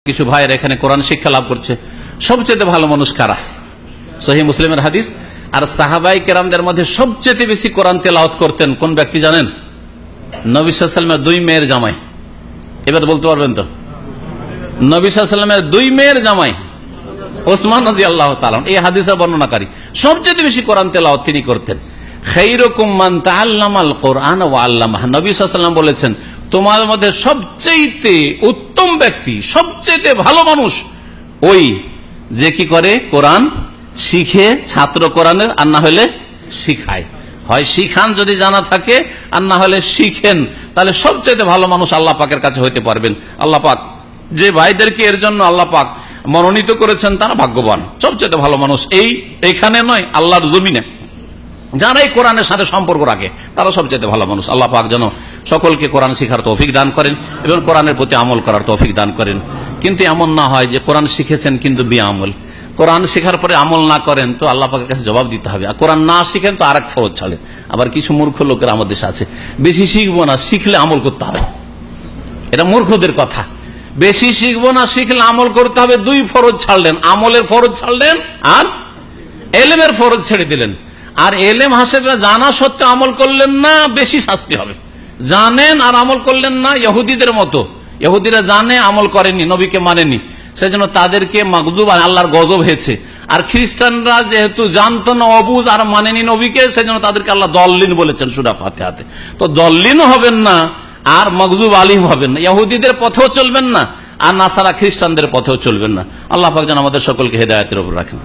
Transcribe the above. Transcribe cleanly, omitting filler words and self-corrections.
কিছু ভাইয়ের এখানে কোরআন শিক্ষা লাভ করছে, সবচেয়ে ভালো মানুষ কারা? সহিহ মুসলিমের হাদিস। আর সাহাবাই কেরামদের মধ্যে সবচেয়ে বেশি কোরআন তেলাওয়াত করতেন কোন ব্যক্তি জানেন? নবী সাল্লাল্লাহু আলাইহি ওয়াসাল্লামের দুই মেয়ের জামাই। এবার বলতে পারবেন তো? নবী সাল্লাল্লাহু আলাইহি ওয়াসাল্লামের দুই মেয়ের জামাই ওসমান রাদিয়াল্লাহু তাআলা এই হাদিসের বর্ণনাকারী, সবচেয়ে বেশি কোরআন তেলাওয়াত তিনি করতেন। খায়রুকুম মান তাআল্লামাল কোরআন ওয়া আল্লামাহু। নবী সাল্লাল্লাহু আলাইহি ওয়াসাল্লাম বলেছেন, তোমার মধ্যে সবচেয়ে উত্তম ব্যক্তি, সবচেয়ে ভালো মানুষ ওই যে কি করে কোরআন শিখে, ছাত্র কোরআনের, আর না হলে শিখায়। হয় শিখান যদি জানা থাকে, আর না হলে শিখেন, তাহলে সবচেয়ে ভালো মানুষ আল্লাহ পাকের কাছে হইতে পারবেন। আল্লাহ পাক যে ভাইদেরকে এর জন্য আল্লাহ পাক মনোনীত করেছেন তারা ভাগ্যবান, সবচেয়ে ভালো মানুষ এইখানে নয়, আল্লাহর জমিনে যারা এই কোরআনের সাথে সম্পর্ক রাখে তারা সবচেয়ে ভালো মানুষ। আল্লাহ পাক যেন সকলকে কোরআন শিখার তৌফিক দান করেন এবং কোরআনের প্রতি আমল করার তৌফিক দান করেন। কিন্তু এমন না হয় যে কোরআন শিখেছেন কিন্তু বেআমল, কোরআন শেখার পরে আমল না করেন তো আল্লাহ পাকের কাছে জবাব দিতে হবে। আর কোরআন না শিখেন তো আরেক ফরজ ছাড়ে। আবার কিছু মূর্খ লোকের আমাদের দেশে আছে, বেশি শিখবো না, শিখলে আমল করতে হবে। এটা মূর্খদের কথা। বেশি শিখবো না, শিখলে আমল করতে হবে। দুই ফরজ ছাড়লেন, আমলের ফরজ ছাড়লেন আর এলেমের ফরজ ছেড়ে দিলেন। আর এলেম হাসিল জানা সত্ত্বেও আমল করলেন না, বেশি শাস্তি হবে। জানেন আর আমল করলেন না, ইহুদিদের মতো। ইহুদিরা জানে, আমল করেনি, নবীকে মানেনি, সেজন্য তাদেরকে মাগজুব, আল্লাহর গজব হয়েছে। আর খ্রিস্টানরা যেহেতু জানতো না, অবুঝ, আর মানেনি নবীকে, সেজন্য তাদেরকে আল্লাহ দল্লিন বলেছেন সূরা ফাতিহাতে। তো দল্লিনও হবেন না আর মাগজুব আলিম হবেন না, ইহুদিদের পথেও চলবেন না আর নাসারা খ্রিস্টানদের পথেও চলবেন না। আল্লাহ পাক যেন আমাদের সকলকে হেদায়েতের উপর রাখেন।